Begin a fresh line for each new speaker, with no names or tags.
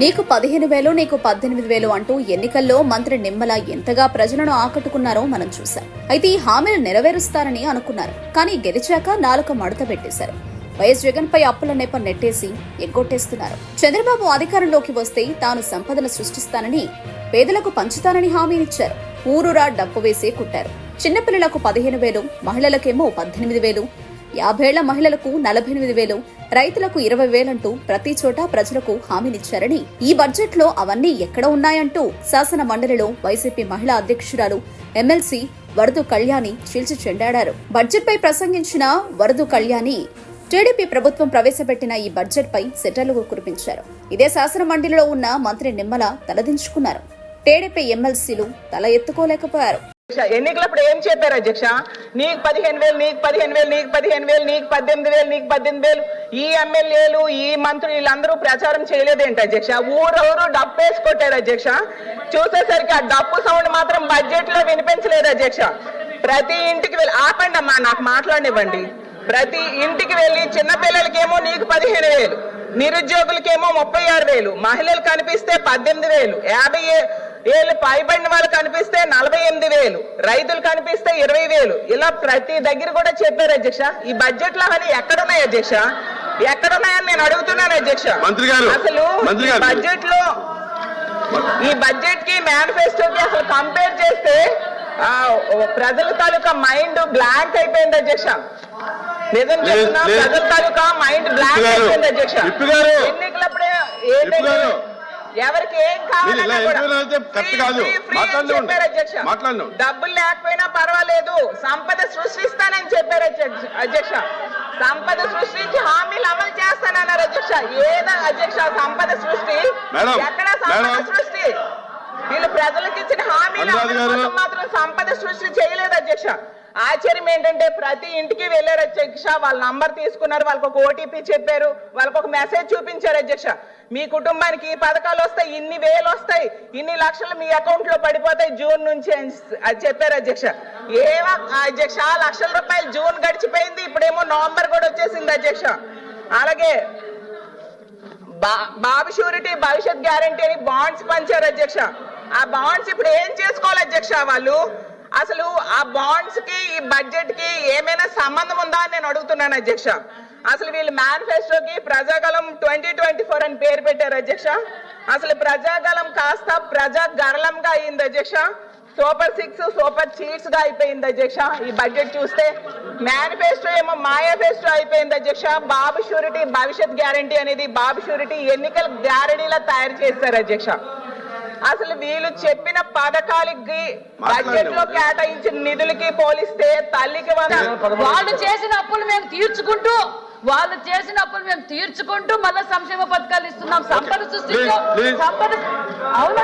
నీకు 15,000 నీకు 18,000 అంటూ ఎన్నికల్లో మంత్రి నిమ్మల ఎంతగా ప్రజలను ఆకట్టుకున్నారో మనం చూశాం. అయితే ఈ హామీలు నెరవేరుస్తారని అనుకున్నారు. కానీ గెలిచాక నాలుక మడత పెట్టేశారు. వైఎస్ జగన్ పై అప్పుల నెప నెట్టేసి ఎగ్గొట్టేస్తున్నారు. చంద్రబాబు అధికారంలోకి వస్తే తాను సంపదను సృష్టిస్తానని, పేదలకు పంచుతానని హామీనిచ్చారు. ఊరూరా డప్పు వేసే కుట్టారు. చిన్నపిల్లలకు 15,000, మహిళలకేమో 18,000, 50 ఏళ్ల మహిళలకు 48,000, రైతులకు 20,000 అంటూ ప్రతి చోట ప్రజలకు హామీనిచ్చారని, ఈ బడ్జెట్ లో అవన్నీ ఎక్కడ ఉన్నాయంటూ శాసన మండలిలో వైసీపీ మహిళా అధ్యక్షురాలు ఎమ్మెల్సీ వరదు కళ్యాణి చీల్చి చెండాడారు. బడ్జెట్ పై ప్రసంగించిన వరదు కళ్యాణి టీడీపీ ప్రభుత్వం ప్రవేశపెట్టిన ఈ బడ్జెట్ పై సెటర్లు కురిపించారు. ఇదే శాసన మండలిలో ఉన్న మంత్రి నిమ్మల తలదించుకున్నారు. టీడీపీ ఎమ్మెల్సీలు తల ఎత్తుకోలేకపోయారు.
ఎన్నికలప్పుడు ఏం చెప్పారు అధ్యక్ష? నీకు 15,000, నీకు 15,000, నీకు 15,000, నీకు 18,000, నీకు 18,000. ఈ ఎమ్మెల్యేలు, ఈ మంత్రులు వీళ్ళందరూ ప్రచారం చేయలేదేంటి అధ్యక్ష? ఊరూరు డప్పు వేసి కొట్టారు అధ్యక్ష. చూసేసరికి ఆ డప్పు సౌండ్ మాత్రం బడ్జెట్ లో వినిపించలేదు అధ్యక్ష. ప్రతి ఇంటికి వెళ్ళి ఆపండి అమ్మా, నాకు మాట్లాడనివ్వండి. ప్రతి ఇంటికి వెళ్ళి చిన్నపిల్లలకేమో నీకు 15,000, నిరుద్యోగులకేమో 36,000, మహిళలు కనిపిస్తే 18,000, 50 ఏళ్ళు పైబడిన వాళ్ళు కనిపిస్తే 48,000, రైతులు కనిపిస్తే 20,000. ఇలా ప్రతి దగ్గర కూడా చెప్పారు అధ్యక్ష. ఈ బడ్జెట్ లో అని ఎక్కడున్నాయి అధ్యక్ష? ఎక్కడున్నాయని నేను అడుగుతున్నాను అధ్యక్ష. అసలు బడ్జెట్ లో, ఈ బడ్జెట్ కి మేనిఫెస్టోకి అసలు కంపేర్ చేస్తే ప్రజల తాలూకా మైండ్ బ్లాంక్ అయిపోయింది అధ్యక్ష. నిజం చెప్తున్నా, ప్రజల తాలూకా మైండ్ బ్లాంక్ అయిపోయింది అధ్యక్ష. ఎన్నికలప్పుడే ఏంటంటే ఎవరికి ఏం కావాలన్నా చెప్పారు అధ్యక్ష. డబ్బులు లేకపోయినా పర్వాలేదు, సంపద సృష్టిస్తానని చెప్పారు అధ్యక్ష. సంపద సృష్టించి హామీలు అమలు చేస్తానన్నారు అధ్యక్ష. ఏదో అధ్యక్ష సంపద సృష్టి? ఎక్కడ సంపద సృష్టి? వీళ్ళు ప్రజలకు ఇచ్చిన హామీలు మాత్రం సంపద సృష్టి చేయలేదు అధ్యక్ష. ఆశ్చర్యం ఏంటంటే ప్రతి ఇంటికి వెళ్ళారు అధ్యక్ష. వాళ్ళ నంబర్ తీసుకున్నారు, వాళ్ళకి ఒక ఓటీపీ చెప్పారు, వాళ్ళకి ఒక మెసేజ్ చూపించారు అధ్యక్ష. మీ కుటుంబానికి ఈ పథకాలు వస్తాయి, ఇన్ని వేలు వస్తాయి, ఇన్ని లక్షలు మీ అకౌంట్ లో పడిపోతాయి జూన్ నుంచి అని చెప్పారు అధ్యక్ష. ఏమో అధ్యక్ష, లక్షల రూపాయలు జూన్ గడిచిపోయింది, ఇప్పుడేమో నవంబర్ కూడా వచ్చేసింది అధ్యక్ష. అలాగే బాబు షూరిటీ భవిష్యత్ గ్యారంటీ అని బాండ్స్ పంచారు అధ్యక్ష. ఆ బాండ్స్ ఇప్పుడు ఏం చేసుకోవాలి అధ్యక్ష? వాళ్ళు అసలు ఆ బాండ్స్ కి ఈ బడ్జెట్ కి ఏమైనా సంబంధం ఉందా అని నేను అడుగుతున్నాను అధ్యక్ష. అసలు వీళ్ళు మేనిఫెస్టోకి ప్రజాగలం 2024 అని పేరు పెట్టారు అధ్యక్ష. అసలు ప్రజాగలం కాస్త ప్రజాగరళంగా అయింది అధ్యక్ష. సూపర్ 6, సూపర్ చీట్స్ గా అయిపోయింది అధ్యక్ష. ఈ బడ్జెట్ చూస్తే మేనిఫెస్టో ఏమో మాయాఫెస్టో అయిపోయింది అధ్యక్ష. బాబు షూరిటీ భవిష్యత్ గ్యారంటీ అనేది బాబు షూరిటీ ఎన్నికల గ్యారంటీలా తయారు చేస్తారు అధ్యక్ష. అసలు వీళ్ళు చెప్పిన పథకాలకి బడ్జెట్ లో కేటాయించిన నిధులకి పోలిస్తే తల్లికి
వాళ్ళు చేసిన అప్పులు మేము తీర్చుకుంటూ మళ్ళీ సంక్షేమ పథకాలు ఇస్తున్నాం. సంపద సృష్టిలో సంపద అవును.